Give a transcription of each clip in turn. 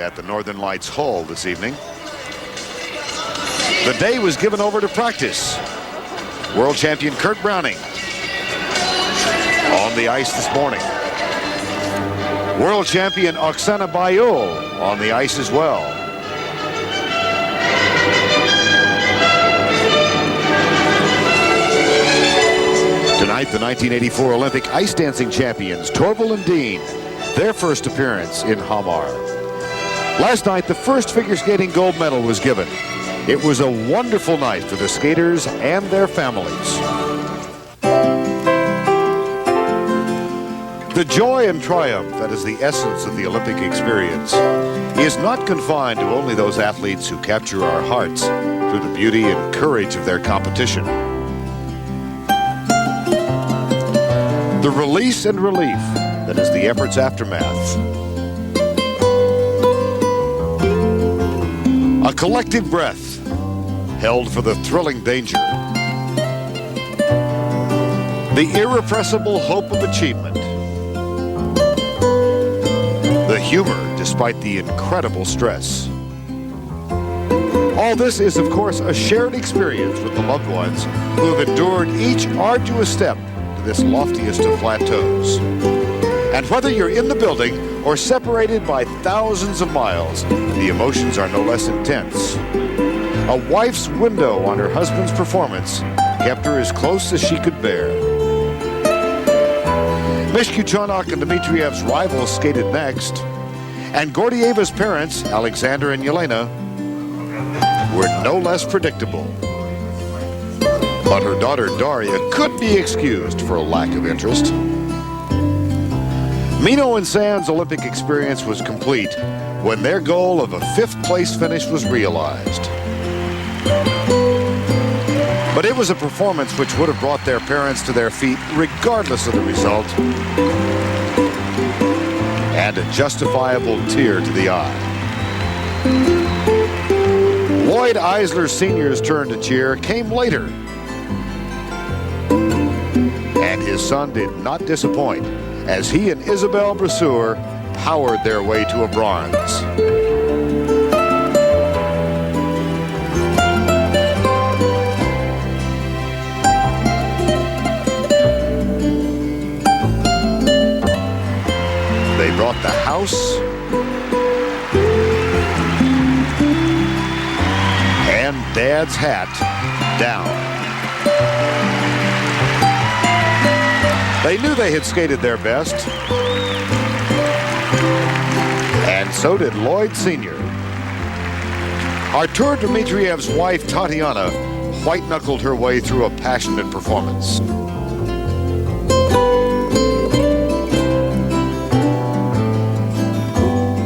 at the Northern Lights Hall this evening. The day was given over to practice. World champion Kurt Browning on the ice this morning. World champion Oksana Bayul on the ice as well. Tonight, the 1984 Olympic ice dancing champions, Torvill and Dean, their first appearance in Hamar. Last night, the first figure skating gold medal was given. It was a wonderful night for the skaters and their families. The joy and triumph that is the essence of the Olympic experience is not confined to only those athletes who capture our hearts through the beauty and courage of their competition. The release and relief that is the effort's aftermath. A collective breath held for the thrilling danger. The irrepressible hope of achievement. The humor despite the incredible stress. All this is, of course, a shared experience with the loved ones who have endured each arduous step to this loftiest of plateaus. And whether you're in the building or separated by thousands of miles, the emotions are no less intense. A wife's window on her husband's performance kept her as close as she could bear. Mishkuchanok and Dmitriev's rivals skated next, and Gordieva's parents, Alexander and Yelena, were no less predictable. But her daughter Daria could be excused for a lack of interest. Mino and Sand's Olympic experience was complete when their goal of a fifth-place finish was realized. But it was a performance which would have brought their parents to their feet regardless of the result, and a justifiable tear to the eye. Lloyd Eisler Sr.'s turn to cheer came later, and his son did not disappoint as he and Isabelle Brasseur powered their way to a bronze. They brought the house and Dad's hat down. They knew they had skated their best, and so did Lloyd Sr. Artur Dmitriev's wife, Tatiana, white-knuckled her way through a passionate performance.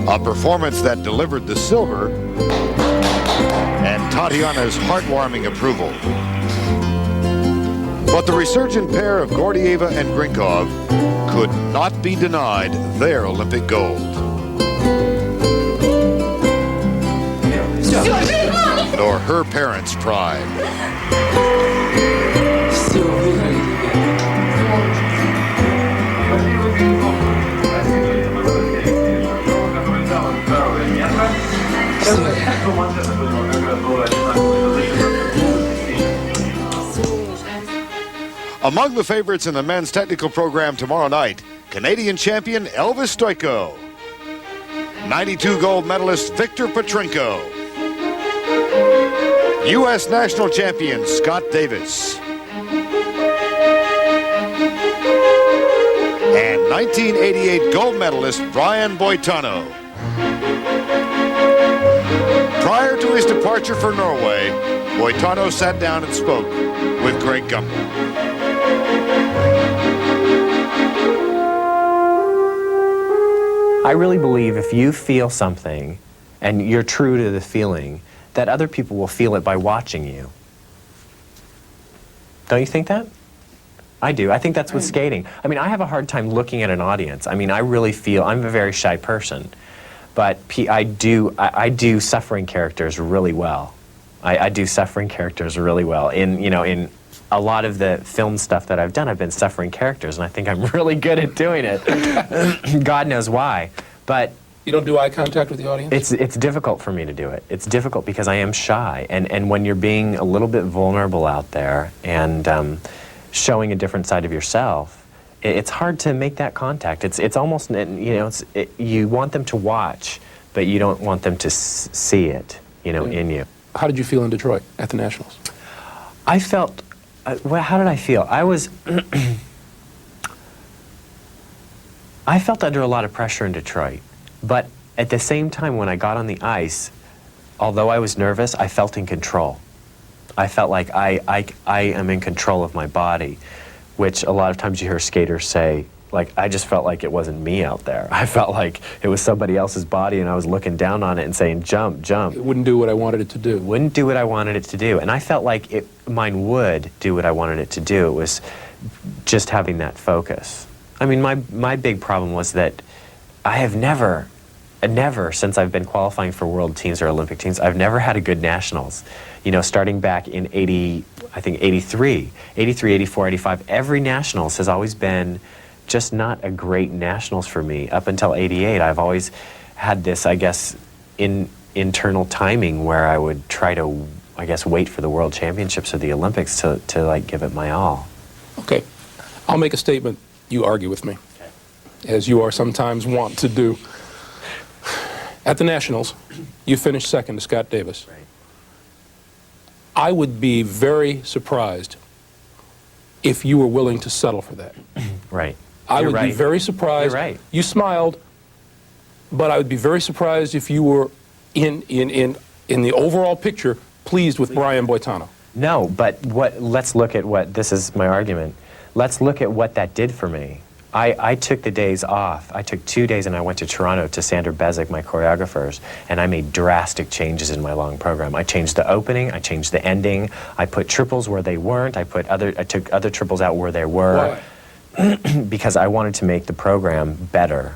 A performance that delivered the silver and Tatiana's heartwarming approval. But the resurgent pair of Gordieva and Grinkov could not be denied their Olympic gold. Nor her parents' pride. Among the favorites in the men's technical program tomorrow night, Canadian champion Elvis Stojko, 92 gold medalist Victor Petrenko, U.S. national champion Scott Davis, and 1988 gold medalist Brian Boitano. Prior to his departure for Norway, Boitano sat down and spoke with Greg Gumbel. I really believe if you feel something and you're true to the feeling, that other people will feel it by watching you. Don't you think that? I do. I think that's with skating. I mean, I have a hard time looking at an audience. I mean, I really feel, I'm a very shy person, but I do suffering characters really well. I do suffering characters really well. In a lot of the film stuff that I've done, I've been suffering characters, and I think I'm really good at doing it. God knows why. But You don't do eye contact with the audience? It's difficult for me to do it. It's difficult because I am shy, and when you're being a little bit vulnerable out there and showing a different side of yourself, it's hard to make that contact. It's almost, you know, you want them to watch, but you don't want them to see it, you know, in you. How did you feel in Detroit at the Nationals? I felt, well, how did I feel? I was, I felt under a lot of pressure in Detroit, but at the same time when I got on the ice, although I was nervous, I felt in control. I felt like I am in control of my body, which a lot of times you hear skaters say, like, I just felt like it wasn't me out there. I felt like it was somebody else's body and I was looking down on it and saying, jump, jump. It wouldn't do what I wanted it to do. It wouldn't do what I wanted it to do. And I felt like mine would do what I wanted it to do. It was just having that focus. I mean, my big problem was that I have never, since I've been qualifying for world teams or Olympic teams, I've never had a good nationals. You know, starting back in 83, 84, 85, every nationals has always been just not a great nationals for me. Up until 88, I've always had this, I guess, internal timing where I would try to, I guess, wait for the World Championships or the Olympics to like give it my all. Okay, I'll make a statement. You argue with me, as you are sometimes wont to do. At the Nationals, you finished second to Scott Davis. Right. I would be very surprised if you were willing to settle for that. Right. I You're would right. be very surprised. You're right. You smiled, but I would be very surprised if you were in the overall picture pleased with Brian Boitano. No, but let's look at what, this is my argument. Let's look at what that did for me. I took the days off. I took 2 days and I went to Toronto to Sandra Bezic, my choreographers, and I made drastic changes in my long program. I changed the opening, I changed the ending, I put triples where they weren't, I took other triples out where they were. Why? Because I wanted to make the program better.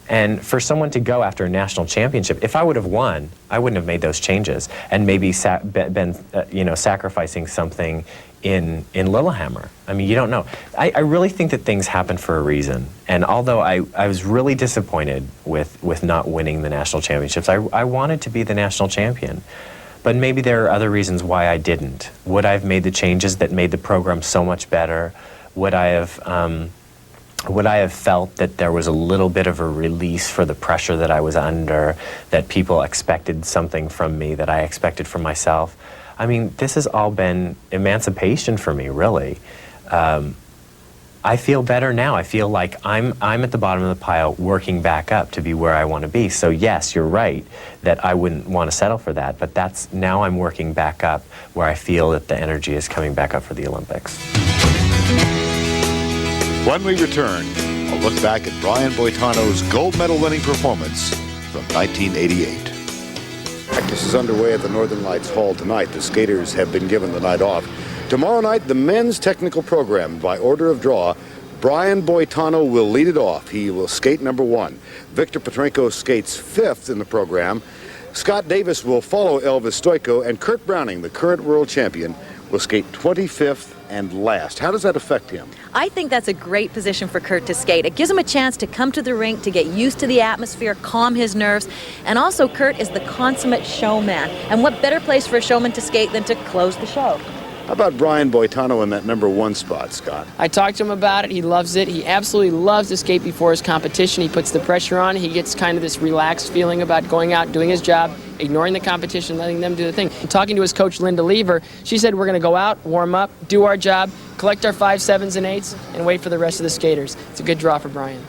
And for someone to go after a national championship, if I would have won, I wouldn't have made those changes and maybe been you know, sacrificing something in Lillehammer. I mean, you don't know. I really think that things happen for a reason. And although I was really disappointed with not winning the national championships, I wanted to be the national champion. But maybe there are other reasons why I didn't. Would I have made the changes that made the program so much better? Would I have felt that there was a little bit of a release for the pressure that I was under, that people expected something from me that I expected from myself? I mean, this has all been emancipation for me, really. I feel better now. I feel like I'm at the bottom of the pile working back up to be where I want to be. So yes, you're right that I wouldn't want to settle for that, but now I'm working back up where I feel that the energy is coming back up for the Olympics. When we return, I'll look back at Brian Boitano's gold medal winning performance from 1988. Practice is underway at the Northern Lights Hall tonight. The skaters have been given the night off. Tomorrow night, the men's technical program. By order of draw, Brian Boitano will lead it off. He will skate number 1. Victor Petrenko skates 5th in the program. Scott Davis will follow Elvis Stoico, and Kurt Browning, the current world champion, will skate 25th and last. How does that affect him? I think that's a great position for Kurt to skate. It gives him a chance to come to the rink, to get used to the atmosphere, calm his nerves, and also Kurt is the consummate showman. And what better place for a showman to skate than to close the show? How about Brian Boitano in that number 1 spot, Scott? I talked to him about it. He loves it. He absolutely loves to skate before his competition. He puts the pressure on. He gets kind of this relaxed feeling about going out, doing his job, ignoring the competition, letting them do the thing. Talking to his coach, Linda Lever, she said, we're going to go out, warm up, do our job, collect our 5, 7s, and 8s, and wait for the rest of the skaters. It's a good draw for Brian.